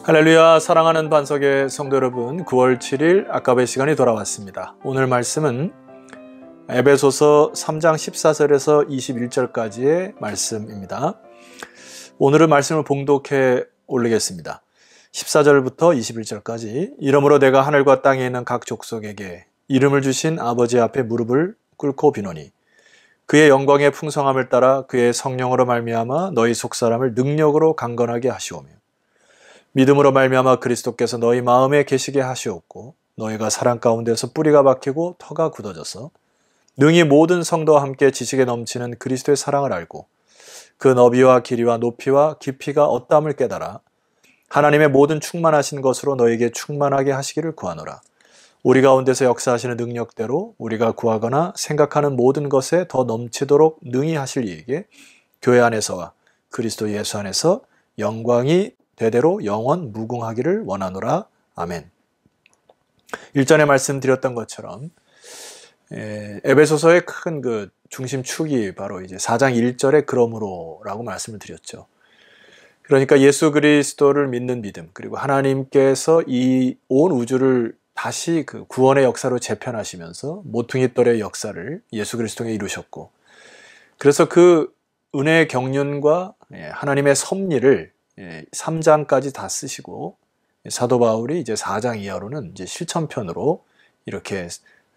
할렐루야. 사랑하는 반석의 성도 여러분, 9월 7일 아까의 시간이 돌아왔습니다. 오늘 말씀은 에베소서 3장 14절에서 21절까지의 말씀입니다. 오늘은 말씀을 봉독해 올리겠습니다. 14절부터 21절까지. 이러므로 내가 하늘과 땅에 있는 각 족속에게 이름을 주신 아버지 앞에 무릎을 꿇고 비노니 그의 영광의 풍성함을 따라 그의 성령으로 말미암아 너희 속사람을 능력으로 강건하게 하시오며 믿음으로 말미암아 그리스도께서 너희 마음에 계시게 하시옵고 너희가 사랑 가운데서 뿌리가 박히고 터가 굳어져서 능히 모든 성도와 함께 지식에 넘치는 그리스도의 사랑을 알고 그 너비와 길이와 높이와 깊이가 어떠함을 깨달아 하나님의 모든 충만하신 것으로 너에게 충만하게 하시기를 구하노라. 우리 가운데서 역사하시는 능력대로 우리가 구하거나 생각하는 모든 것에 더 넘치도록 능히 하실 이에게 교회 안에서와 그리스도 예수 안에서 영광이 대대로 영원 무궁하기를 원하노라. 아멘. 일전에 말씀드렸던 것처럼 에베소서의 큰 그 중심축이 바로 이제 4장 1절에 그러므로라고 말씀을 드렸죠. 그러니까 예수 그리스도를 믿는 믿음, 그리고 하나님께서 이 온 우주를 다시 그 구원의 역사로 재편하시면서 모퉁이 돌의 역사를 예수 그리스도에 이루셨고, 그래서 그 은혜의 경륜과 하나님의 섭리를 3장까지 다 쓰시고 사도 바울이 이제 4장 이하로는 이제 실천편으로 이렇게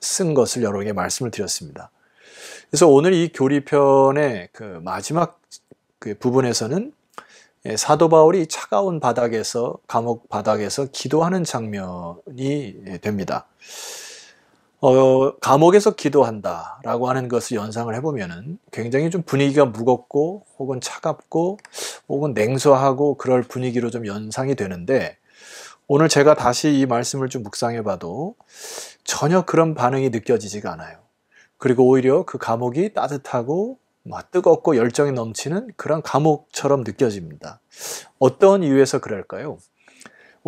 쓴 것을 여러 개 말씀을 드렸습니다. 그래서 오늘 이 교리편의 그 마지막 그 부분에서는 사도 바울이 차가운 바닥에서, 감옥 바닥에서 기도하는 장면이 됩니다. 감옥에서 기도한다 라고 하는 것을 연상을 해보면은 굉장히 좀 분위기가 무겁고 혹은 차갑고 혹은 냉소하고 그럴 분위기로 좀 연상이 되는데, 오늘 제가 다시 이 말씀을 좀 묵상해 봐도 전혀 그런 반응이 느껴지지가 않아요. 그리고 오히려 그 감옥이 따뜻하고 뜨겁고 열정이 넘치는 그런 감옥처럼 느껴집니다. 어떤 이유에서 그럴까요?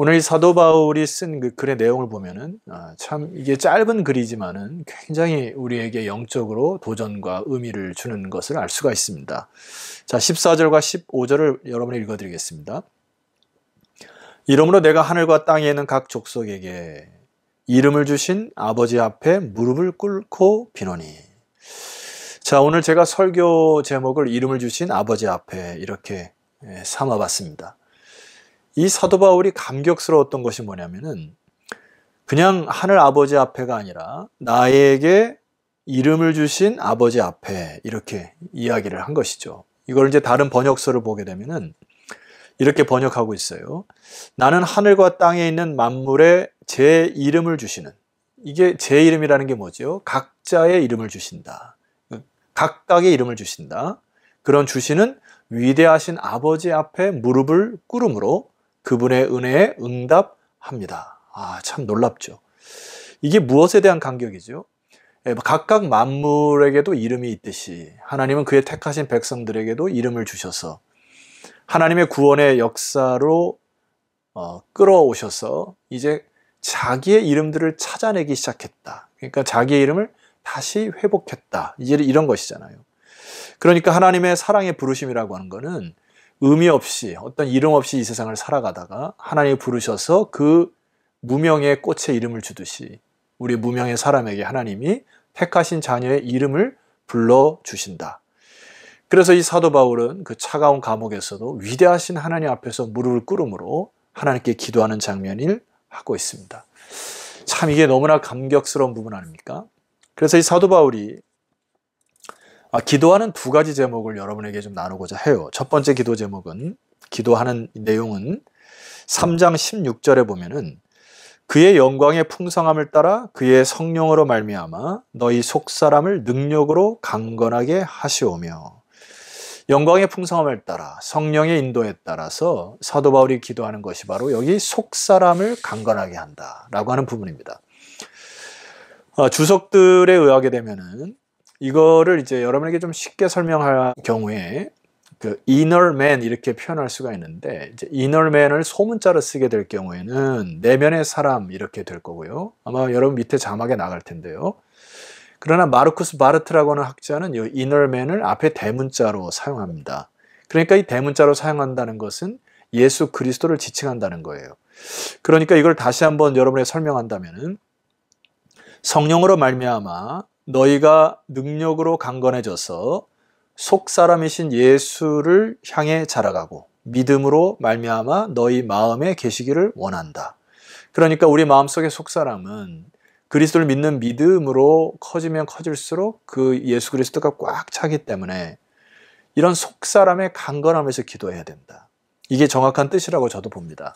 오늘 이 사도 바울이 쓴 그 글의 내용을 보면은 참 이게 짧은 글이지만은 굉장히 우리에게 영적으로 도전과 의미를 주는 것을 알 수가 있습니다. 자, 14절과 15절을 여러분이 읽어드리겠습니다. 이러므로 내가 하늘과 땅에 있는 각 족속에게 이름을 주신 아버지 앞에 무릎을 꿇고 비노니. 자, 오늘 제가 설교 제목을 이름을 주신 아버지 앞에 이렇게 삼아봤습니다. 이 사도 바울이 감격스러웠던 것이 뭐냐면은 그냥 하늘 아버지 앞에가 아니라 나에게 이름을 주신 아버지 앞에 이렇게 이야기를 한 것이죠. 이걸 이제 다른 번역서를 보게 되면은 이렇게 번역하고 있어요. 나는 하늘과 땅에 있는 만물에 제 이름을 주시는, 이게 제 이름이라는 게 뭐죠? 각자의 이름을 주신다. 각각의 이름을 주신다. 그런 주시는 위대하신 아버지 앞에 무릎을 꿇음으로 그분의 은혜에 응답합니다. 참 놀랍죠. 이게 무엇에 대한 간격이죠? 각각 만물에게도 이름이 있듯이 하나님은 그의 택하신 백성들에게도 이름을 주셔서 하나님의 구원의 역사로 끌어오셔서 이제 자기의 이름들을 찾아내기 시작했다. 그러니까 자기의 이름을 다시 회복했다. 이제 이런 것이잖아요. 그러니까 하나님의 사랑의 부르심이라고 하는 것은 의미 없이, 어떤 이름 없이 이 세상을 살아가다가 하나님이 부르셔서 그 무명의 꽃에 이름을 주듯이 우리 무명의 사람에게 하나님이 택하신 자녀의 이름을 불러주신다. 그래서 이 사도 바울은 그 차가운 감옥에서도 위대하신 하나님 앞에서 무릎을 꿇음으로 하나님께 기도하는 장면을 하고 있습니다. 참 이게 너무나 감격스러운 부분 아닙니까? 그래서 이 사도 바울이 기도하는 두 가지 제목을 여러분에게 좀 나누고자 해요. 첫 번째 기도 제목은, 기도하는 내용은 3장 16절에 보면은 그의 영광의 풍성함을 따라 그의 성령으로 말미암아 너희 속사람을 능력으로 강건하게 하시오며, 영광의 풍성함을 따라 성령의 인도에 따라서 사도 바울이 기도하는 것이 바로 여기 속사람을 강건하게 한다라고 하는 부분입니다. 주석들에 의하게 되면은 이거를 이제 여러분에게 좀 쉽게 설명할 경우에 그 inner man 이렇게 표현할 수가 있는데, 이제 inner man을 소문자로 쓰게 될 경우에는 내면의 사람 이렇게 될 거고요. 아마 여러분 밑에 자막에 나갈 텐데요. 그러나 마르쿠스 바르트라고 하는 학자는 이 inner man을 앞에 대문자로 사용합니다. 그러니까 이 대문자로 사용한다는 것은 예수 그리스도를 지칭한다는 거예요. 그러니까 이걸 다시 한번 여러분에게 설명한다면은 성령으로 말미암아 너희가 능력으로 강건해져서 속사람이신 예수를 향해 자라가고 믿음으로 말미암아 너희 마음에 계시기를 원한다. 그러니까 우리 마음속의 속사람은 그리스도를 믿는 믿음으로 커지면 커질수록 그 예수 그리스도가 꽉 차기 때문에 이런 속사람의 강건함에서 기도해야 된다. 이게 정확한 뜻이라고 저도 봅니다.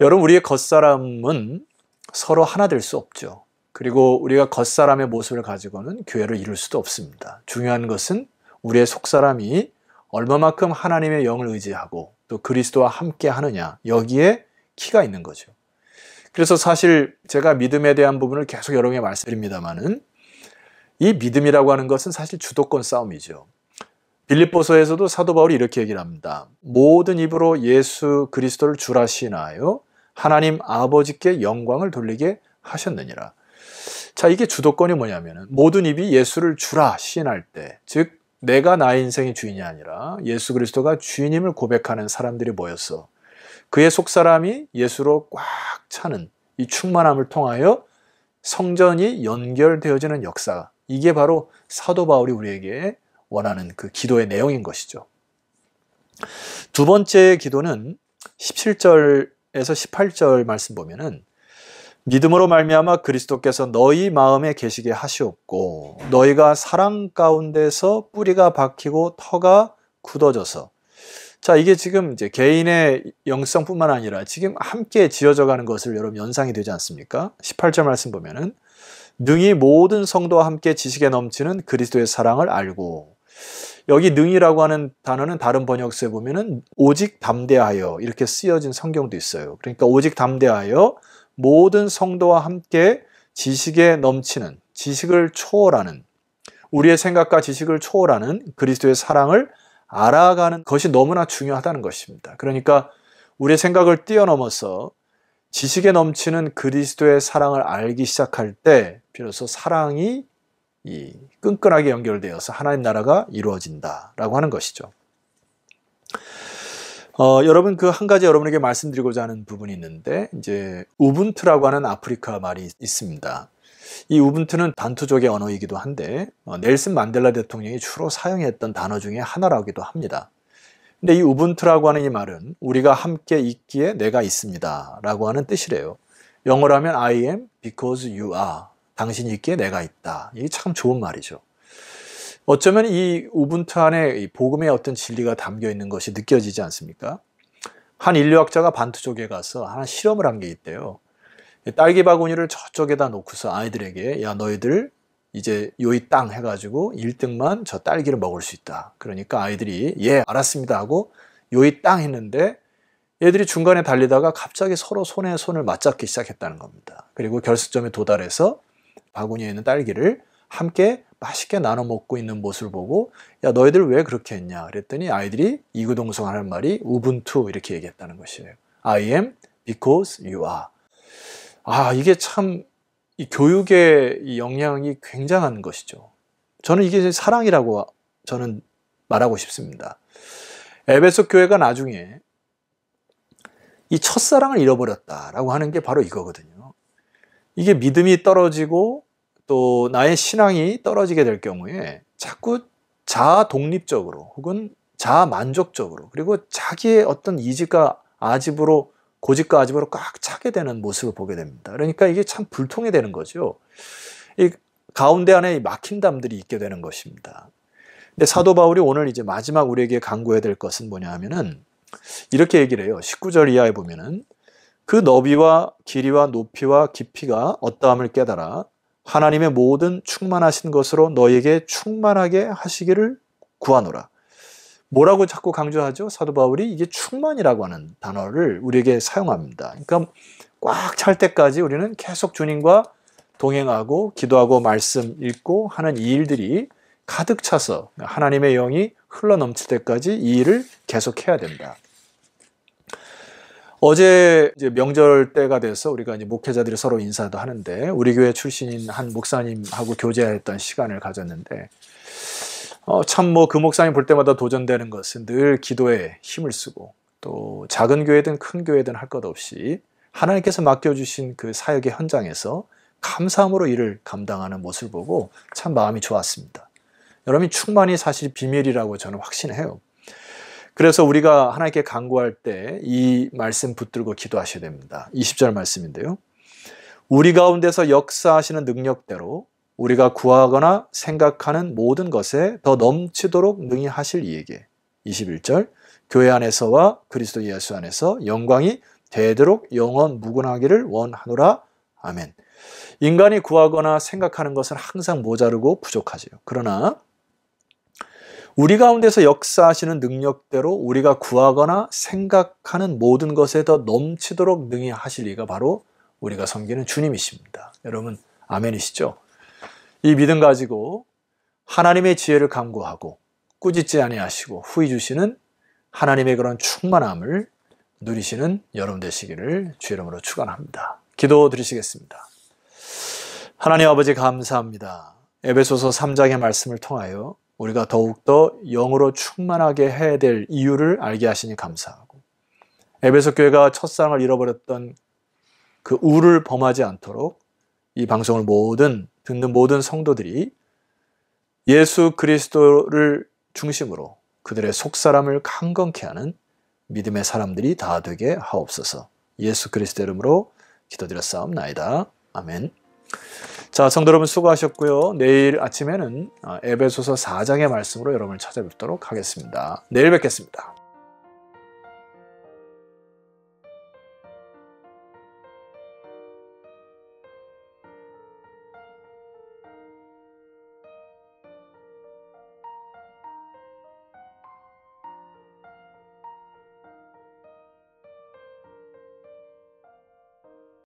여러분, 우리의 겉사람은 서로 하나 될 수 없죠. 그리고 우리가 겉사람의 모습을 가지고는 교회를 이룰 수도 없습니다. 중요한 것은 우리의 속사람이 얼마만큼 하나님의 영을 의지하고 또 그리스도와 함께 하느냐, 여기에 키가 있는 거죠. 그래서 사실 제가 믿음에 대한 부분을 계속 여러분에게 말씀드립니다만은 이 믿음이라고 하는 것은 사실 주도권 싸움이죠. 빌립보서에서도 사도 바울이 이렇게 얘기를 합니다. 모든 입으로 예수 그리스도를 주라 시인하여 하나님 아버지께 영광을 돌리게 하셨느니라. 자, 이게 주도권이 뭐냐면은 모든 입이 예수를 주라 시인할 때, 즉 내가 나의 인생의 주인이 아니라 예수 그리스도가 주인임을 고백하는 사람들이 모여서 그의 속사람이 예수로 꽉 차는 이 충만함을 통하여 성전이 연결되어지는 역사, 이게 바로 사도 바울이 우리에게 원하는 그 기도의 내용인 것이죠. 두 번째 기도는 17절에서 18절 말씀 보면은 믿음으로 말미암아 그리스도께서 너희 마음에 계시게 하시옵고 너희가 사랑 가운데서 뿌리가 박히고 터가 굳어져서, 자, 이게 지금 이제 개인의 영성뿐만 아니라 지금 함께 지어져 가는 것을 여러분 연상이 되지 않습니까? 18절 말씀 보면은 능히 모든 성도와 함께 지식에 넘치는 그리스도의 사랑을 알고, 여기 능이라고 하는 단어는 다른 번역서에 보면은 오직 담대하여 이렇게 쓰여진 성경도 있어요. 그러니까 오직 담대하여 모든 성도와 함께 지식에 넘치는, 지식을 초월하는, 우리의 생각과 지식을 초월하는 그리스도의 사랑을 알아가는 것이 너무나 중요하다는 것입니다. 그러니까 우리의 생각을 뛰어넘어서 지식에 넘치는 그리스도의 사랑을 알기 시작할 때 비로소 사랑이 끈끈하게 연결되어서 하나님 나라가 이루어진다라고 하는 것이죠. 여러분, 그 한 가지 여러분에게 말씀드리고자 하는 부분이 있는데, 이제 우분투라고 하는 아프리카 말이 있습니다. 이 우분투는 반투족의 언어이기도 한데 넬슨 만델라 대통령이 주로 사용했던 단어 중에 하나라기도 합니다. 근데 이 우분투라고 하는 이 말은 우리가 함께 있기에 내가 있습니다 라고 하는 뜻이래요. 영어로 하면 I am because you are. 당신이 있기에 내가 있다. 이게 참 좋은 말이죠. 어쩌면 이 우분투 안에 복음의 어떤 진리가 담겨 있는 것이 느껴지지 않습니까? 한 인류학자가 반투족에 가서 하나 실험을 한 게 있대요. 딸기 바구니를 저쪽에다 놓고서 아이들에게, 야, 너희들 이제 요이 땅 해가지고 1등만 저 딸기를 먹을 수 있다. 그러니까 아이들이 예, 알았습니다 하고 요이 땅 했는데 얘들이 중간에 달리다가 갑자기 서로 손에 손을 맞잡기 시작했다는 겁니다. 그리고 결승점에 도달해서 바구니에 있는 딸기를 함께 맛있게 나눠 먹고 있는 모습을 보고, 야, 너희들 왜 그렇게 했냐 그랬더니 아이들이 이구동성하는 말이 우분투 이렇게 얘기했다는 것이에요. I am because you are. 아, 이게 참 이 교육의 이 영향이 굉장한 것이죠. 저는 이게 사랑이라고 저는 말하고 싶습니다. 에베소 교회가 나중에 이 첫사랑을 잃어버렸다라고 하는 게 바로 이거거든요. 이게 믿음이 떨어지고 또 나의 신앙이 떨어지게 될 경우에 자꾸 자아 독립적으로 혹은 자아 만족적으로 그리고 자기의 어떤 이직과 아집으로, 고집과 아집으로 꽉 차게 되는 모습을 보게 됩니다. 그러니까 이게 참 불통이 되는 거죠. 이 가운데 안에 막힌 담들이 있게 되는 것입니다. 근데 사도 바울이 오늘 이제 마지막 우리에게 강구해야 될 것은 뭐냐 하면은 이렇게 얘기를 해요. 19절 이하에 보면은 그 너비와 길이와 높이와 깊이가 어떠함을 깨달아 하나님의 모든 충만하신 것으로 너에게 충만하게 하시기를 구하노라. 뭐라고 자꾸 강조하죠? 사도 바울이 이게 충만이라고 하는 단어를 우리에게 사용합니다. 그러니까 꽉 찰 때까지 우리는 계속 주님과 동행하고 기도하고 말씀 읽고 하는 이 일들이 가득 차서 하나님의 영이 흘러 넘칠 때까지 이 일을 계속해야 된다. 어제 이제 명절 때가 돼서 우리가 이제 목회자들이 서로 인사도 하는데 우리 교회 출신인 한 목사님하고 교제했던 시간을 가졌는데 참 그 목사님 볼 때마다 도전되는 것은 늘 기도에 힘을 쓰고 또 작은 교회든 큰 교회든 할 것 없이 하나님께서 맡겨주신 그 사역의 현장에서 감사함으로 일을 감당하는 모습을 보고 참 마음이 좋았습니다. 여러분이 충만이 사실 비밀이라고 저는 확신해요. 그래서 우리가 하나님께 간구할 때 이 말씀 붙들고 기도하셔야 됩니다. 20절 말씀인데요. 우리 가운데서 역사하시는 능력대로 우리가 구하거나 생각하는 모든 것에 더 넘치도록 능히 하실 이에게. 21절 교회 안에서와 그리스도 예수 안에서 영광이 되도록 영원 무궁하기를 원하노라. 아멘. 인간이 구하거나 생각하는 것은 항상 모자르고 부족하지요. 그러나 우리 가운데서 역사하시는 능력대로 우리가 구하거나 생각하는 모든 것에 더 넘치도록 능히 하실 이가 바로 우리가 섬기는 주님이십니다. 여러분 아멘이시죠? 이 믿음 가지고 하나님의 지혜를 간구하고 꾸짖지 아니하시고 후히 주시는 하나님의 그런 충만함을 누리시는 여러분 되시기를 주의 이름으로 축원합니다. 기도 드리시겠습니다. 하나님 아버지 감사합니다. 에베소서 3장의 말씀을 통하여 우리가 더욱더 영으로 충만하게 해야 될 이유를 알게 하시니 감사하고 에베소 교회가 첫사랑을 잃어버렸던 그 우를 범하지 않도록 이 방송을 듣는 모든 성도들이 예수 그리스도를 중심으로 그들의 속사람을 강건케 하는 믿음의 사람들이 다 되게 하옵소서. 예수 그리스도 이름으로 기도드렸사옵나이다. 아멘. 자, 성도 여러분 수고하셨고요. 내일 아침에는 에베소서 4장의 말씀으로 여러분을 찾아뵙도록 하겠습니다. 내일 뵙겠습니다.